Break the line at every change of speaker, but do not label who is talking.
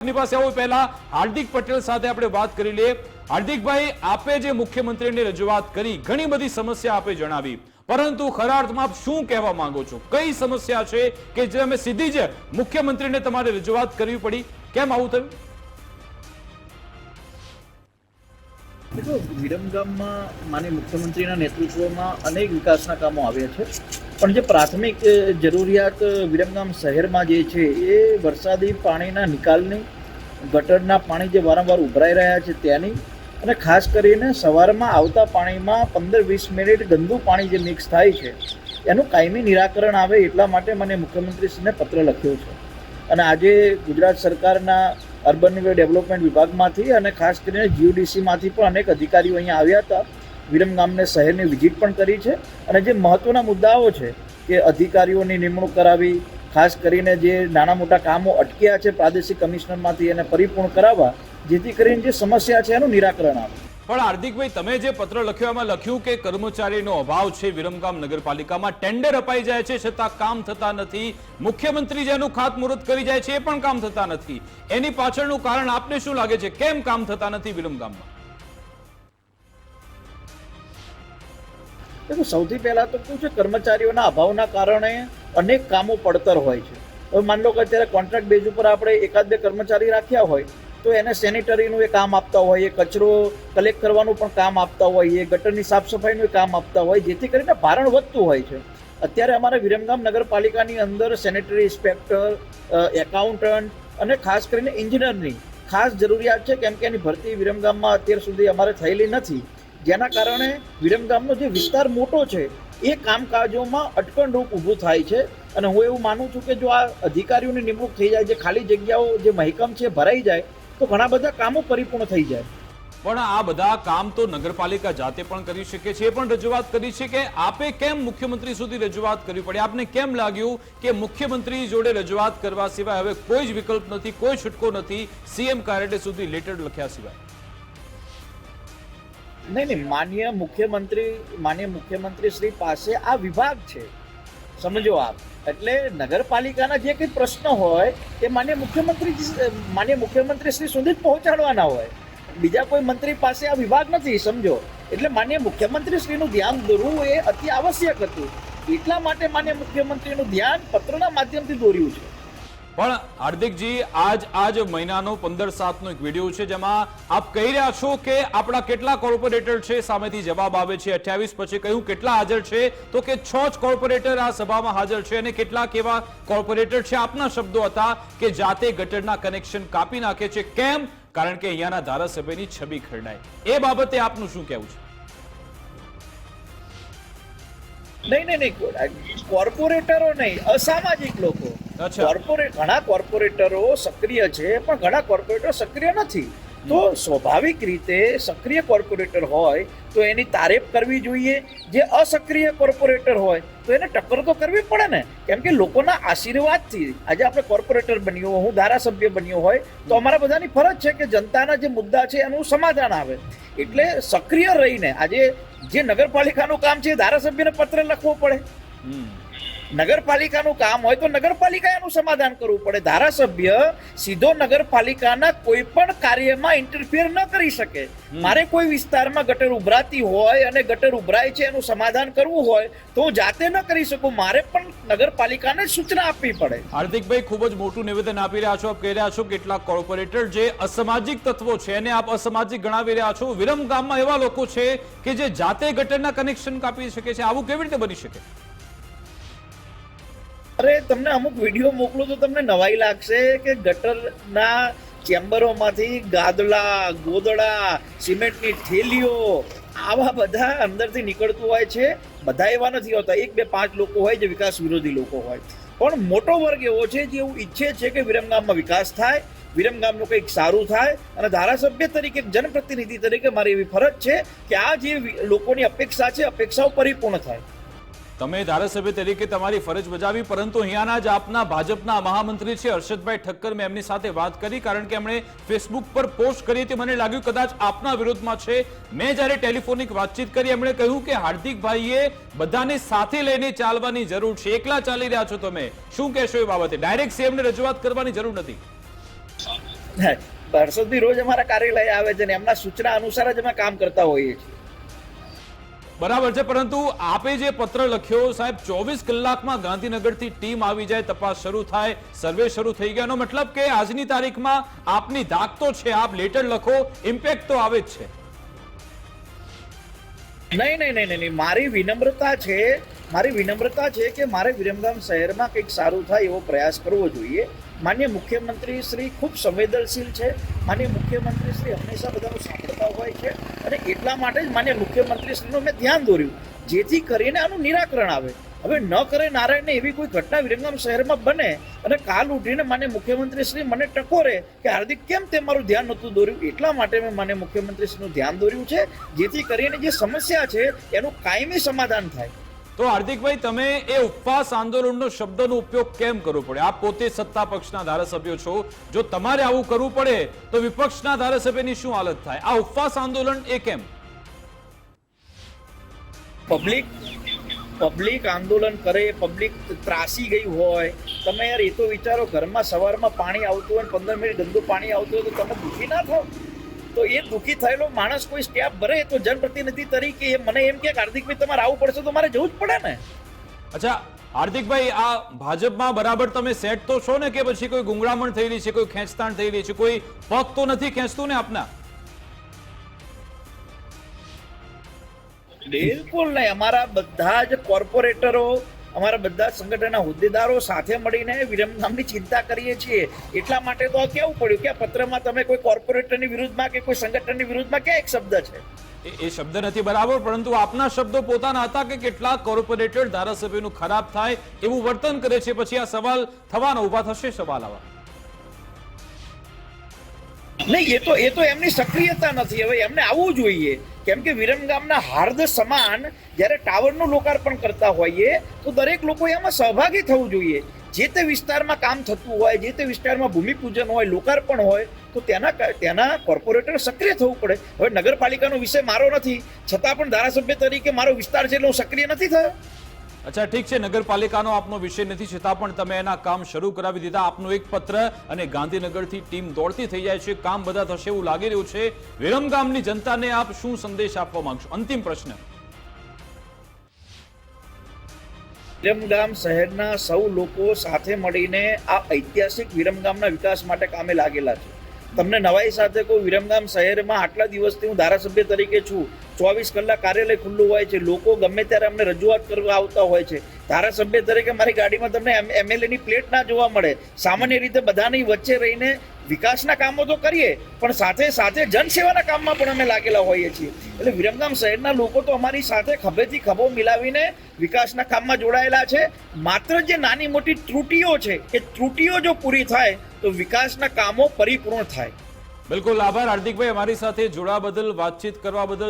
આપની પાસે આવો પહેલા હાર્દિક પટેલ સાથે આપણે વાત કરી લઈએ। હાર્દિકભાઈ, આપે જે મુખ્યમંત્રીને રજૂઆત કરી, ઘણી બધી સમસ્યા આપે જણાવી, પરંતુ ખરા અર્થમાં આપ શું કહેવા માંગો છો? કઈ સમસ્યા છે કે જે અમે સીધી જ મુખ્યમંત્રીને તમારે રજૂઆત કરવી પડી? કેમ આવું થયું?
देखो, વિરમગામમાં માનનીય મુખ્યમંત્રીના નેતૃત્વમાં અનેક વિકાસના કામો આવ્યા છે, પણ જે પ્રાથમિક જરૂરિયાત વિરમગામ શહેરમાં જે છે એ વરસાદી પાણીના નિકાલની, ગટરના પાણી જે વારંવાર ઉભરાઈ રહ્યા છે ત્યાંની, અને ખાસ કરીને સવારમાં આવતા પાણીમાં 15-20 મિનિટ ગંદુ પાણી જે મિક્સ થાય છે એનું કાયમી નિરાકરણ આવે એટલા માટે મને મુખ્યમંત્રીશ્રીને પત્ર લખ્યો છે। અને આજે ગુજરાત સરકારના અર્બન ડેવલપમેન્ટ વિભાગમાંથી અને ખાસ કરીને જીયુડીસીમાંથી પણ અનેક અધિકારીઓ અહીંયા આવ્યા હતા, વિરમગામને શહેરની વિઝિટ પણ કરી છે। અને જે મહત્ત્વના મુદ્દાઓ છે કે અધિકારીઓની નિમણૂક કરાવી, ખાસ કરીને જે નાના મોટા કામો અટક્યા છે પ્રાદેશિક કમિશનરમાંથી એને પરિપૂર્ણ કરાવવા, જેથી કરીને જે સમસ્યા છે એનું નિરાકરણ આવે।
પણ હાર્દિકભાઈ, તમે જે પત્ર લખ્યો એમાં લખ્યું કે કર્મચારીનો અભાવ છે વિરમગામ નગરપાલિકામાં, ટેન્ડર અપાઈ જાય છે છતાં કામ થતા નથી, મુખ્યમંત્રી જેનું ખાતમુહૂર્ત કરી જાય છે એ પણ કામ થતા નથી। એની પાછળનું કારણ આપને શું લાગે છે? કેમ કામ થતા નથી વિરમગામમાં?
देखो, સૌથી પહેલાં તો શું છે, કર્મચારીઓના અભાવના કારણે અનેક કામો પડતર હોય છે। હવે માન લો કે અત્યારે કોન્ટ્રાક્ટ બેઝ ઉપર આપણે એકાદ બે કર્મચારી રાખ્યા હોય તો એને સેનિટરીનું એ કામ આપતા હોય, એ કચરો કલેક્ટ કરવાનું પણ કામ આપતા હોય, એ ગટરની સાફ સફાઈનું એ કામ આપતા હોય, જેથી કરીને ભારણ વધતું હોય છે। અત્યારે અમારા વિરમગામ નગરપાલિકાની અંદર સેનિટરી ઇન્સ્પેક્ટર, એકાઉન્ટન્ટ અને ખાસ કરીને એન્જિનિયરની ખાસ જરૂરિયાત છે, કેમ કે એની ભરતી વિરમગામમાં અત્યાર સુધી અમારે થયેલી નથી, જેના કારણે વિરમગામનો જે વિસ્તાર મોટો છે એ કામકાજોમાં અટકણરૂપ ઊભું થાય છે। અને હું એવું માનું છું કે જો આ અધિકારીઓની નિમણૂક થઈ જાય, જે ખાલી જગ્યાઓ જે મહેકમ છે ભરાઈ જાય, તો ઘણા બધા કામો પરિપૂર્ણ થઈ જાય।
પણ આ બધા કામ તો નગરપાલિકા જાતે પણ કરી શકે છે, એ પણ રજૂઆત કરી છે કે આપે કેમ મુખ્યમંત્રી સુધી રજૂઆત કરવી પડી? આપને કેમ લાગ્યું કે મુખ્યમંત્રી જોડે રજૂઆત કરવા સિવાય હવે કોઈ જ વિકલ્પ નથી, કોઈ છૂટકો નથી સીએમ કાર્યાલય સુધી લેટર લખ્યા સિવાય?
નહીં, માનનીય મુખ્યમંત્રી શ્રી પાસે આ વિભાગ છે, સમજો આપ। એટલે નગરપાલિકાના જે કંઈ પ્રશ્ન હોય એ માનનીય મુખ્યમંત્રી શ્રી સુધી જ પહોંચાડવાના હોય, બીજા કોઈ મંત્રી પાસે આ વિભાગ નથી, સમજો। એટલે માનનીય મુખ્યમંત્રી શ્રીનું ધ્યાન દોરવું એ અતિ આવશ્યક હતું, એટલા માટે માનનીય મુખ્યમંત્રીનું ધ્યાન પત્રના માધ્યમથી દોર્યું છે।
પણ હાર્દિકજી, આજ મહિનાનો 15/7 નો એક વિડીયો છે જેમાં આપ કહી રહ્યા છો કે આપણા કેટલા કોર્પોરેટર છે, સામેથી જવાબ આવે છે 28 પછી કહ્યું કેટલા હાજર છે, તો કે 6 જ કોર્પોરેટર આ સભામાં હાજર છે, અને કેટલાક એવા કોર્પોરેટર છે, આપના શબ્દો હતા, કે જાતે ગટરના કનેક્શન કાપી નાખે છે। કેમ? કારણ કે અહીંયાના ધારાસભ્યની છબી ખરડાય। એ બાબતે આપનું શું કહેવું છે?
નહીં, કોર્પોરેટરો નહીં, અસામાજિક લોકો। ઘણા કોર્પોરેટરો સક્રિય છે, પણ ઘણા કોર્પોરેટર સક્રિય નથી। તો સ્વાભાવિક રીતે સક્રિય કોર્પોરેટર હોય તો એની તારીફ કરવી જોઈએ, જે અસક્રિય કોર્પોરેટર હોય તો એને ટક્કર તો કરવી પડે ને, કેમ કે લોકોના આશીર્વાદથી આજે આપણે કોર્પોરેટર બન્યો, હું ધારાસભ્ય બન્યો હોય તો અમારા બધાની ફરજ છે કે જનતાના જે મુદ્દા છે એનું સમાધાન આવે। એટલે સક્રિય રહીને આજે જે નગરપાલિકાનું કામ છે ધારાસભ્યને પત્ર લખવો પડે, નગરપાલિકાનું કામ હોય તો નગરપાલિકા એનું સમાધાન કરવું પડે। ધારાસભ્ય સીધો નગરપાલિકાના કોઈ પણ કાર્યમાં ઇન્ટરફિયર ન કરી શકે। મારે કોઈ વિસ્તારમાં ગટર ઉભરાતી હોય અને ગટર ઉભરાય છે એનું સમાધાન કરવું હોય તો હું જાતે ન કરી શકું, મારે પણ નગરપાલિકાને સૂચના આપવી પડે।
હાર્દિકભાઈ, ખૂબ જ મોટું નિવેદન આપી રહ્યા છો, આપ કહી રહ્યા છો કેટલાક કોર્પોરેટર જે અસામાજિક તત્વો છે એને આપ અસામાજિક ગણાવી રહ્યા છો। વિરમગામમાં એવા લોકો છે કે જે જાતે ગટરના કનેક્શન કાપી શકે છે, આવું કેવી રીતે બની શકે?
અરે, તમને અમુક વિડીયો મોકલું તો તમને નવાઈ લાગશે કે ગટરના ચેમ્બરોમાંથી ગાદલા, ગોદડા, સિમેન્ટની થેલીઓ આવા બધા અંદરથી નીકળતું હોય છે। બધા એવા નથી હોતા, 1, 2, 5 લોકો હોય જે વિકાસ વિરોધી લોકો હોય, પણ મોટો વર્ગ એવો છે જે એવું ઈચ્છે છે કે વિરમગામમાં વિકાસ થાય, વિરમગામનું કંઈક સારું થાય, અને ધારાસભ્ય તરીકે, જનપ્રતિનિધિ તરીકે મારી એવી ફરજ છે કે આ જે લોકોની અપેક્ષા છે, અપેક્ષાઓ પરિપૂર્ણ થાય।
તમે ધારાસભ્ય તરીકે તમારી ફરજ બજાવી, પરંતુ અહીંયાના જ આપના ભાજપના મહામંત્રી છે હર્ષદભાઈ ઠક્કર, મેં એમની સાથે વાત કરી કારણ કે એમણે ફેસબુક પર પોસ્ટ કરી હતી, મને લાગ્યું કદાચ આપના વિરોધમાં છે। મેં જ્યારે ટેલિફોનિક વાતચીત કરી એમણે કહ્યું કે હાર્દિકભાઈએ બધાને સાથે લઈને ચાલવાની જરૂર છે, એકલા ચાલી રહ્યા છો તમે, શું કહેશો એ બાબતે? ડાયરેક્ટ સીએમને રજૂઆત કરવાની જરૂર નથી।
હર્ષદભાઈ રોજ અમારા કાર્યાલય આવે છે ને એમના સૂચના અનુસાર જ અમે કામ કરતા હોઈએ છીએ.
બરાબર છે, પરંતુ આપે જે પત્ર લખ્યો સાહેબ 24 કલાકમાં ગાંધીનગરથી ટીમ આવી જાય, તપાસ શરૂ થાય, સર્વે શરૂ થઈ ગયાનો મતલબ કે આજની તારીખમાં આપની ધાક તો છે, આપ લેટર લખો, ઇમ્પેક્ટ તો આવે જ છે.
નહીં, મારી વિનમ્રતા છે કે મારે વિરમગામ શહેરમાં કંઈક સારું થાય એવો પ્રયાસ કરવો જોઈએ. માનનીય મુખ્યમંત્રી શ્રી ખૂબ સંવેદનશીલ છે. માનનીય મુખ્યમંત્રી શ્રી હંમેશા બધાનું સાંભળતા હોય છે અને એટલા માટે જ માનનીય મુખ્યમંત્રી શ્રીનું મેં ધ્યાન દોર્યું, જેથી કરીને આનું નિરાકરણ આવે. હવે ન કરે નારાયણને એવી કોઈ ઘટના વિરમગામ શહેરમાં બને અને કાલ ઉઠીને માનનીય મુખ્યમંત્રી શ્રી મને ટકોરે કે હાર્દિક કેમ તે મારું ધ્યાન નહોતું દોર્યું, એટલા માટે મેં માનનીય મુખ્યમંત્રી શ્રીનું ધ્યાન દોર્યું છે, જેથી કરીને જે સમસ્યા છે એનું કાયમી સમાધાન થાય.
તો હાર્દિકભાઈ, તમે એ ઉપવાસ આંદોલનનો શબ્દનો ઉપયોગ કેમ કરવો પડે? આપ પોતે સત્તા પક્ષના ધારાસભ્યો છો, જો તમારે આવું કરવું પડે તો વિપક્ષના ધારાસભ્યની શું હાલત થાય? આ ઉપવાસ આંદોલન એ કેમ?
પબ્લિક આંદોલન કરે, પબ્લિક ત્રાસી ગઈ હોય, તમે યાર એ તો વિચારો, ઘરમાં સવારમાં પાણી આવતું હોય 15 મિનિટ ગંદુ પાણી આવતું હોય તો તમે દુઃખી ના થાવ? તો એ દુઃખી થયેલો માણસ કોઈ સ્ટેપ ભરે તો જનપ્રતિનિધિ તરીકે મને એમ કે હાર્દિકભાઈ તમારે આવવું પડશે તો મારે જવું જ પડે ને.
અચ્છા હાર્દિકભાઈ, આ ભાજપમાં બરાબર તમે સેટ તો છો ને, કે પછી કોઈ ગુંગળામણ થયેલી છે, કોઈ ખેંચતાણ થયેલી છે, કોઈ પગ તો નથી ખેંચતું ને આપના?
બિલકુલ નહીં. અમારા બધા જ કોર્પોરેટરો, અમારા બધા સંગઠનના હોદ્દેદારો સાથે મળીને વિરમગામની ચિંતા કરીએ છીએ. એટલા માટે તો કેવું પડ્યું કે આ પત્રમાં તમે કોઈ કોર્પોરેટરની વિરુદ્ધમાં કે કોઈ સંગઠનની વિરુદ્ધમાં ક્યાં એક શબ્દ છે?
એ શબ્દ નથી બરાબર, પરંતુ આપના શબ્દો પોતાના હતા કે કેટલાક કોર્પોરેટર ધારાસભ્યનું ખરાબ થાય એવું વર્તન કરે છે, પછી આ સવાલ થવાનો ઉભા થશે સવાલ આવા.
નહીં, એ તો એમની સક્રિયતા નથી. હવે એમને આવવું જોઈએ, કેમ કે વિરમગામના હાર્દ સમાન જ્યારે ટાવરનું લોકાર્પણ કરતા હોઈએ તો દરેક લોકો એમાં સહભાગી થવું જોઈએ. જે તે વિસ્તારમાં કામ થતું હોય, જે તે વિસ્તારમાં ભૂમિપૂજન હોય, લોકાર્પણ હોય તો ત્યાંના કોર્પોરેટર સક્રિય થવું પડે. હવે નગરપાલિકાનો વિષય મારો નથી, છતાં પણ ધારાસભ્ય તરીકે મારો વિસ્તાર છે એટલે હું સક્રિય નથી થયો.
અચ્છા ઠીક છે, નગરપાલિકાનો આપનો વિષય નથી, છતાં પણ તમે એના કામ શરૂ કરાવી દીધા. આપનો એક પત્ર અને ગાંધીનગરથી ટીમ દોડતી થઈ જાય છે, કામ બધા થશે એવું લાગી રહ્યું છે. વિરમગામની જનતાને આપ શું સંદેશ આપવા માંગશો? અંતિમ પ્રશ્ન.
વિરમગામ શહેરના સૌ લોકો સાથે મળીને આ ઐતિહાસિક વિરમગામના વિકાસ માટે કામે લાગેલા છે. તમને નવાઈ સાથે કોઈ વિરમગામ શહેરમાં આટલા દિવસથી હું ધારાસભ્ય તરીકે છું, 24 કલાક કાર્યાલય ખુલ્લું હોય છે, લોકો ગમે ત્યારે અમને રજૂઆત કરવા આવતા હોય છે. ધારાસભ્ય તરીકે મારી ગાડીમાં તમને એમએલએની પ્લેટ ના જોવા મળે. સામાન્ય રીતે બધાની વચ્ચે રહીને વિકાસના કામો તો કરીએ, પણ સાથે સાથે જનસેવાના કામમાં પણ અમે લાગેલા હોઈએ છીએ. એટલે વિરમગામ શહેરના લોકો તો અમારી સાથે ખભેથી ખભો મિલાવીને વિકાસના કામમાં જોડાયેલા છે. માત્ર જે નાની મોટી ત્રુટીઓ છે એ ત્રુટીઓ જો પૂરી થાય તો વિકાસના કામો પરિપૂર્ણ થાય.
બિલકુલ, આભાર હાર્દિકભાઈ, અમારી સાથે જોડાવા બદલ, વાતચીત કરવા બદલ.